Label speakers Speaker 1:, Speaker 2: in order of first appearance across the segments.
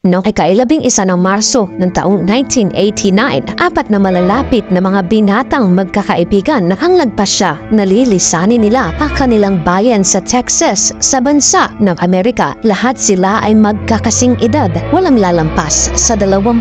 Speaker 1: Noong ika-11 ng Marso ng taong 1989, 4 na malalapit na mga binatang magkakaibigan ang nagpasya na lilisanin nila ang kanilang bayan sa Texas sa bansa ng Amerika. Lahat sila ay magkakasing edad, walang lalampas sa 20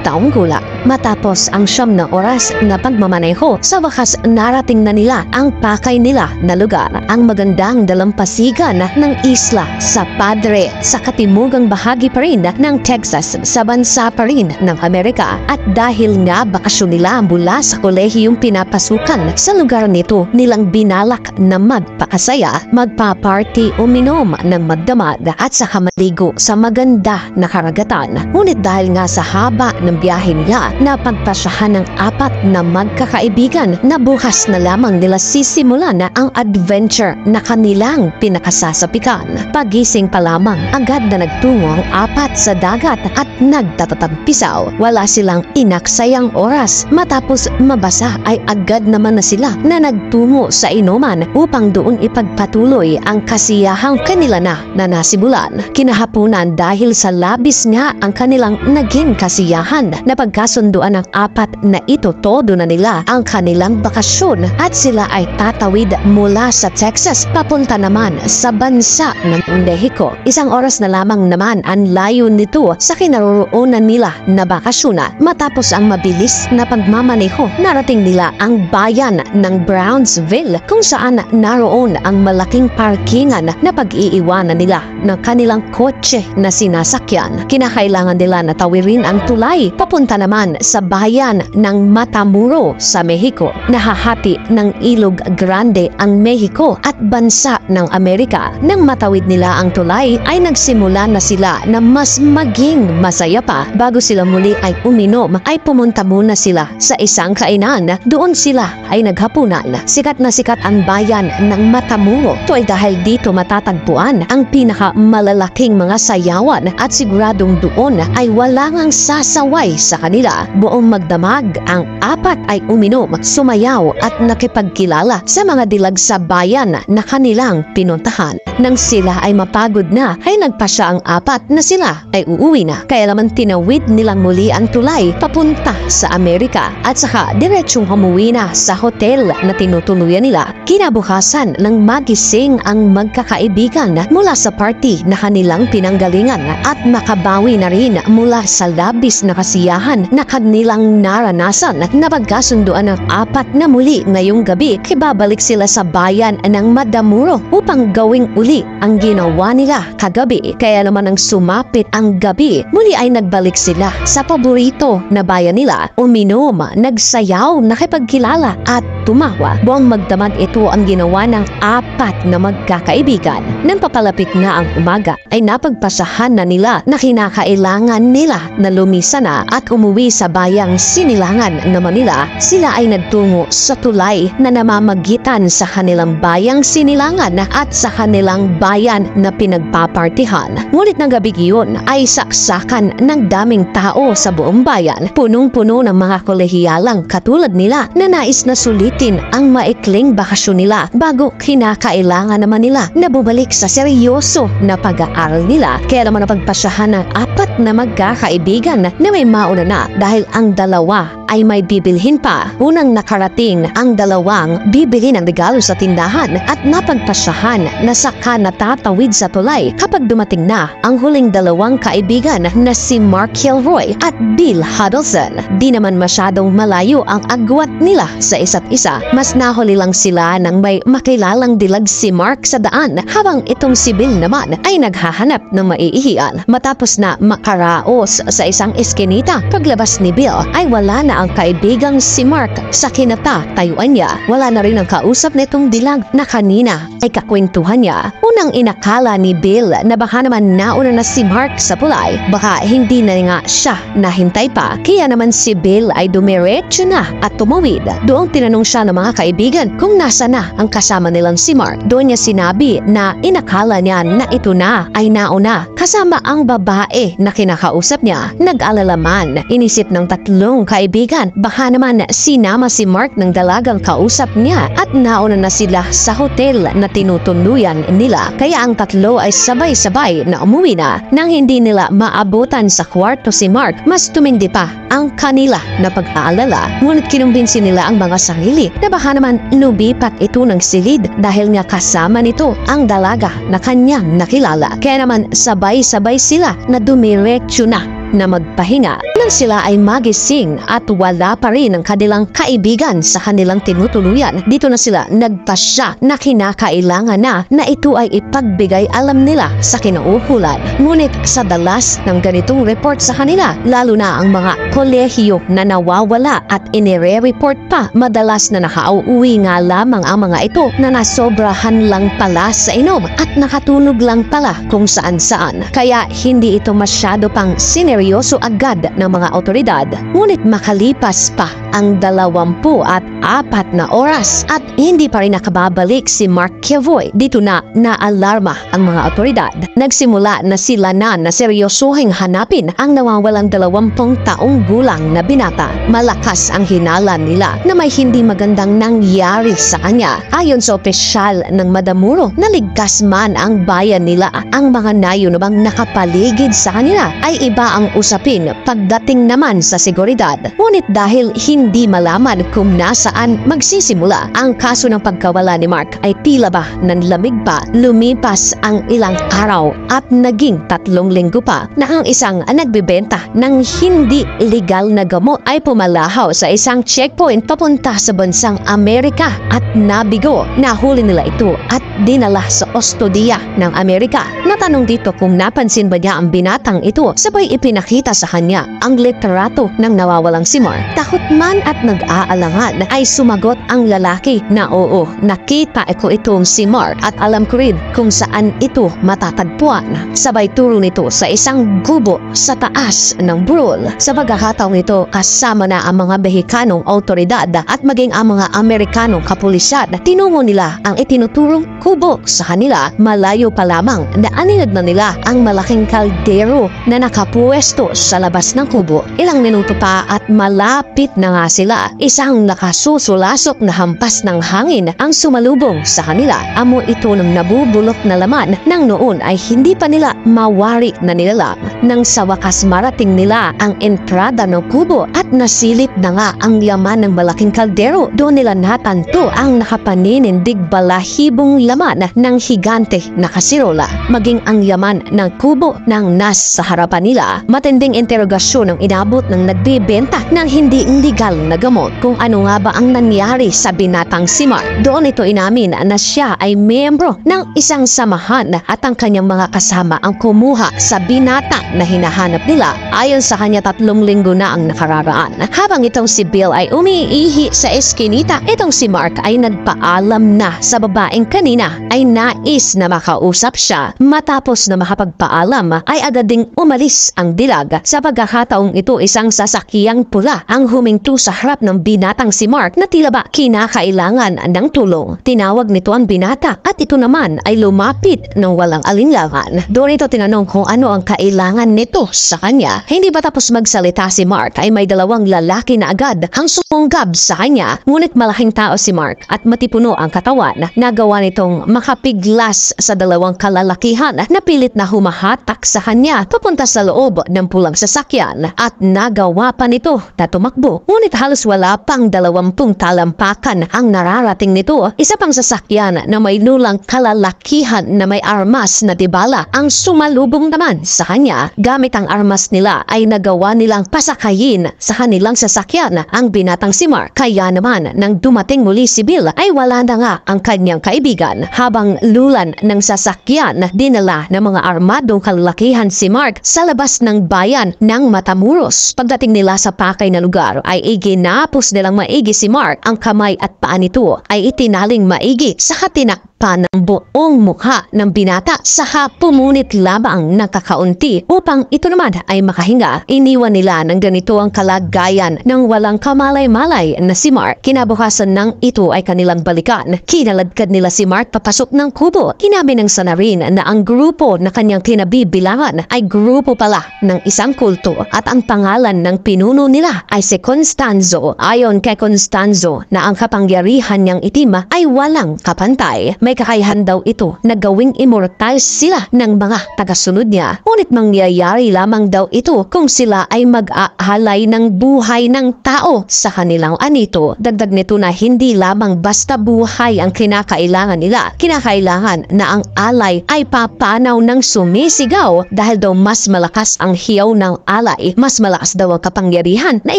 Speaker 1: taong gulang. Matapos ang 9 na oras na pagmamaneho, sa wakas narating na nila ang pakay nila na lugar, ang magandang dalampasigan ng isla sa Padre sa katimugang bahagi pa rin ng Texas sa bansa pa rin ng Amerika. At dahil nga bakasyon nila mula sa kolehiyong pinapasukan sa lugar nito, nilang binalak na magpakasaya, magpa-party, uminom ng magdamag at saka maligo sa maganda na karagatan. Ngunit dahil nga sa haba ng biyahe nila, napagpasyahan ng 4 na magkakaibigan na bukas na lamang nila sisimulan na ang adventure na kanilang pinakasasapikan. Pagising pa lamang, agad na nagtungo ang 4 sa dagat at nagtatatampisaw. Wala silang inaksayang oras. Matapos mabasa ay agad naman na sila na nagtungo sa inuman upang doon ipagpatuloy ang kasiyahang kanila na nasimulan. Kinahapunan, dahil sa labis nga ang kanilang naging kasiyahan, na pagkasunduan ng 4 na ito todo na nila ang kanilang bakasyon at sila ay tatawid mula sa Texas papunta naman sa bansa ng Mexico. 1 oras na lamang naman ang layo nito sa kinaroroonan nila na bakasyon. Matapos ang mabilis na pagmamaneho, narating nila ang bayan ng Brownsville kung saan naroon ang malaking parkingan na pag-iiwanan nila ng kanilang kotse na sinasakyan. Kinakailangan nila na tawirin ang tulay papunta naman sa bayan ng Matamoros sa Mexico. Nahahati ng Ilog Grande ang Mexico at bansa ng Amerika. Nang matawid nila ang tulay ay nagsimula na sila na mas maging masaya pa. Bago sila muli ay uminom, ay pumunta muna sila sa isang kainan. Doon sila ay naghapunan. Sikat na sikat ang bayan ng Matamoros. Ito ay dahil dito matatagpuan ang pinakamalalaking mga sayawan at siguradong doon ay wala ngang sasaway sa kanila. Buong magdamag ang 4 ay uminom, sumayaw at nakipagkilala sa mga dilag sa bayan na kanilang pinuntahan. Nang sila ay mapagod na, ay nagpasya ang 4 na sila ay uuwi na. Kaya naman tinawid nilang muli ang tulay papunta sa Amerika at saka diretsyong humuwi na sa hotel na tinutuluyan nila. Kinabukasan nang magising ang magkakaibigan mula sa party na kanilang pinanggalingan at makabawi na rin mula sa labis na kasiyahan na kanilang naranasan, na pagkasunduan ng 4 na muli ngayong gabi kibabalik sila sa bayan ng Matamoros upang gawing uli ang ginawa nila kagabi. Kaya naman nang sumapit ang gabi, muli ay nagbalik sila sa paborito na bayan nila. Uminom, nagsayaw, nakipagkilala at tumawa. Buong magdamag ito ang ginawa ng 4 na magkakaibigan. Nang papalapit na ang umaga ay napagpasahan na nila na kinakailangan nila na lumisa na at umuwi sa bayang Sinilangan na Manila. Sila ay nagtungo sa tulay na namamagitan sa kanilang bayang Sinilangan at sa kanilang bayan na pinagpapartihan. Ngunit ng gabi iyon ay saksakan ng daming tao sa buong bayan. Punong-puno ng mga kolehiyalang katulad nila na nais na sulitin ang maikling bakasyon nila bago kinakailangan naman nila na bumalik sa seryoso na pag-aaral nila. Kaya naman napagpasyahan ng 4 na magkakaibigan na may mauna na dahil ang 2 ay may bibilhin pa. Unang nakarating ang 2 bibili ng regalo sa tindahan at napagpasyahan na saka natatawid sa tulay kapag dumating na ang huling 2 kaibigan na si Mark Kilroy at Bill Huddleston. Di naman masyadong malayo ang agwat nila sa isa't isa. Mas nahuli lang sila nang may makilalang dilag si Mark sa daan habang itong si Bill naman ay naghahanap ng maiihian. Matapos na makaraos sa isang eskinita, paglabas ni Bill ay wala na ang kaibigang si Mark sa kinatayuan niya. Wala na rin ang kausap nitong dilag na kanina ay kakwentuhan niya. Unang inakala ni Bill na baka naman nauna na si Mark sa tulay. Baka hindi na nga siya nahintay pa. Kaya naman si Bill ay dumiretso na at tumawid. Doon tinanong siya ng mga kaibigan kung nasa na ang kasama nilang si Mark. Doon niya sinabi na inakala niya na ito na ay nauna kasama ang babae na kinakausap niya. Nag-alala man, inisip ng tatlong kaibigan baka naman sinama si Mark ng dalagang kausap niya at nauna na sila sa hotel na tinutuluyan nila. Kaya ang tatlo ay sabay-sabay na umuwi na. Nang hindi nila maabutan sa kwarto si Mark, mas tumindi pa ang kanila na pag-aalala. Ngunit kinumbinsi nila ang mga sarili na baka naman lumipat ito ng silid dahil nga kasama nito ang dalaga na kanyang nakilala. Kaya naman sabay-sabay sila na dumiretso na magpahinga nang sila ay magising at wala pa rin ang kanilang kaibigan sa kanilang tinutuluyan. Dito na sila nagpasya na kinakailangan na ito ay ipagbigay alam nila sa kinauukulan. Ngunit sa dalas ng ganitong report sa kanila, lalo na ang mga kolehiyo na nawawala at inire-report pa, madalas na nakauuwi nga lamang ang mga ito na nasobrahan lang pala sa inom at nakatulog lang pala kung saan-saan. Kaya hindi ito masyado pang seryoso agad ng mga otoridad. Ngunit makalipas pa ang 24 na oras at hindi pa rin nakababalik si Mark Kevoy. Dito na naalarma ang mga otoridad. Nagsimula na sila na seryosohing hanapin ang nawawalang 20 taong gulang na binata. Malakas ang hinala nila na may hindi magandang nangyari sa kanya. Ayon sa opisyal ng Madamuro, naligtas man ang bayan nila. Ang mga nayunubang nakapaligid sa kanila ay iba ang usapin pagdating naman sa seguridad. Ngunit dahil hindi malaman kung nasaan magsisimula ang kaso ng pagkawala ni Mark ay tila ba nanlamig pa. Lumipas ang ilang araw at naging 3 linggo pa na ang isang nagbebenta ng hindi legal na gamot ay pumalahaw sa isang checkpoint papunta sa bansang Amerika at nabigo. Nahuli nila ito at dinala sa ostodiya ng Amerika. Natanong dito kung napansin ba niya ang binatang ito, sabay ipinakita sa kanya ang litrato ng nawawalang si Mark. Takot man at nag-aalangan ay sumagot ang lalaki na oo, nakita ko itong si Mark at alam ko rin kung saan ito matatagpuan. Sabay turo nito sa isang gubo sa taas ng burol. Sa pagkakataong ito, kasama na ang mga Mexicanong autoridad at maging ang mga Amerikanong kapulisan. Tinungo nila ang itinuturong kubo sa kanila. Malayo pa lamang na aninag na nila ang malaking kaldero na nakapuesto sa labas ng kubo. Ilang minuto pa at malapit na nga sila. Isang nakasusulasok na hampas ng hangin ang sumalubong sa kanila. Amo ito ng nabubulok na laman nang noon ay hindi pa nila mawari na nilalang. Nang sa wakas marating nila ang entrada ng kubo at nasilip na nga ang yaman ng malaking kaldero, doon nila natanto ang nakapaninindig balahibong laman ng higante na kasirola. Maging ang yaman ng kubo nang nasa harapan nila. Matinding interogasyon ang inabot ng nagbebenta ng hindi illegal na gamot. Kung ano nga ba ang nangyari sa binatang si Mark. Doon ito inamin na siya ay miyembro ng isang samahan at ang kanyang mga kasama ang kumuha sa binata na hinahanap nila. Ayon sa kanya, 3 linggo na ang nakararaan. Habang itong si Bill ay umiihi sa eskinita, itong si Mark ay nagpaalam na sa babaeng kanina ay nais na makausap siya. Matapos na makapagpaalam ay agad ding umalis ang dilag. Sa pagkakataong ito, isang sasakyang pula ang huminto sa harap ng binatang si Mark na tila ba kinakailangan ng tulong. Tinawag nito ang binata at ito naman ay lumapit ng walang alinlangan. Doon ito tinanong kung ano ang kailangan nito sa kanya. Hindi ba tapos magsalita si Mark ay may 2 lalaki na agad ang sumunggab sa kanya. Ngunit malaking tao si Mark at matipuno ang katawan. Nagawa nitong makapiglas sa 2 kalalakihan na pilit na humahatak sa kanya papunta sa loob ng pulang sasakyan at nagawa pa nito na tumakbo. Ngunit halos wala pang 20 talampakan ang nararating nito. Isa pang sasakyan na may nulang kalalakihan na may armas na dibala ang sumalubong naman sa kanya. Gamit ang armas nila ay nagawa nilang pasakayin sa kanilang sasakyan ang binatang si Mark. Kaya naman nang dumating muli si Bill ay wala na nga ang kanyang kaibigan. Habang lulan ng sasakyan, dinala ng mga armadong kalalakihan si Mark sa labas ng bayan ng Matamoros. Pagdating nila sa pakay na lugar ay iginapos nilang maigi si Mark. Ang kamay at paa nito ay itinaling maigi sa tinakpan ng buong mukha ng binata. Saka pumunit lamang ng kakaunti upang ito naman ay makahinga. Iniwan nila ng ganito ang kalagayan ng walang kamalay-malay na si Mark. Kinabukasan ng ito ay kanilang balikan. Kinaladkad nila si Mark papasok ng kubo. Inamin ng Sanarin na ang grupo na kanyang kinabibilangan ay grupo pala ng isang kulto at ang pangalan ng pinuno nila ay si Constanzo. Ayon kay Constanzo na ang kapangyarihan niyang itim ay walang kapantay. May kakayahan daw ito na gawing immortal sila ng mga tagasunod niya. Ngunit mangyayari lamang daw ito kung sila ay mag-aalay ng buhay ng tao sa kanilang anito. Dagdag nito na hindi lamang basta buhay ang kinakailangan nila. Kinakailangan na ang alay ay papanaw ng sumisigaw dahil daw mas malakas ang hiyaw ng alay. Mas malakas daw ang kapangyarihan na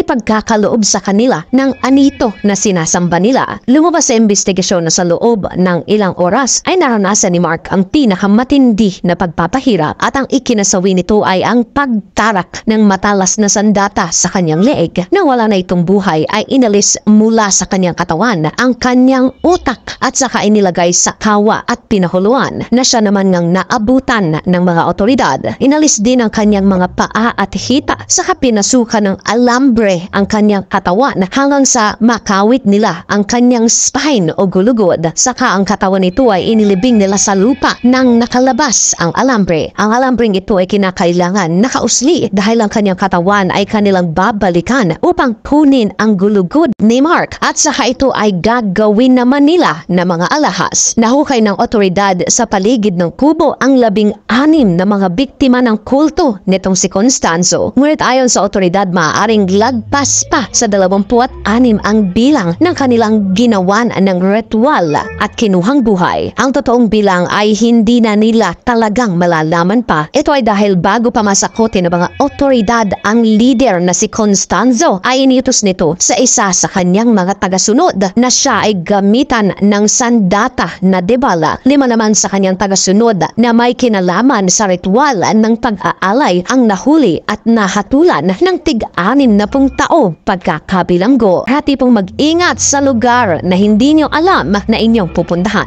Speaker 1: ipagkakaloob sa kanila ng anito na sinasamba nila. Lumabas sa investigasyon na sa loob ng ilang oras ay naranasan ni Mark ang pinakamatindi na pagpapahirap at ang ikinasawi nito ay ang pagtarak ng matalas na sandata sa kanyang leeg. Nang wala na itong buhay ay inalis mula sa kanyang katawan ang kanyang utak at saka inilagay sa kawa at pinahuluan na siya naman ngang naabutan ng mga otoridad. Inalis din ang kanyang mga paa at hita saka pinasukan ng alambre ang kanyang katawan hanggang sa makawit nila ang kanyang spine o gulugod. Saka ang katawan nito ay inilibing nila sa lupa nang nakalabas ang alambre. Ang alambreng ito ay kinakailangan nakausli dahil ang kanyang katawan ay kanilang babalikan upang kunin ang gulugod ni Mark at saka ito ay gagawin naman nila na mga alahas. Nahukay ng otoridad sa paligid ng kubo ang 16 na mga biktima ng kulto nitong si Constanzo. Ngunit ayon sa otoridad maaaring lagpas pa sa 26 ang bilang ng kanilang ginawan ng ritual at kinuhang buhay. Ang totoong bilang ay hindi na nila talagang malalaman pa. Ito ay dahil bago pa masakote ng mga otoridad ang leader na si Constanzo ay iniutos nito sa isa sa kanyang mga tagasunod na siya ay gamitan ng sandata na debala. 5 naman sa kanyang tagasunod na may kinalaman sa ritual ng pag-aalay ang nahuli at nahatulan ng tig-6 na tao pagkakabilanggo. Hati pong mag-ingat sa lugar na hindi nyo alam na inyong pupuntahan.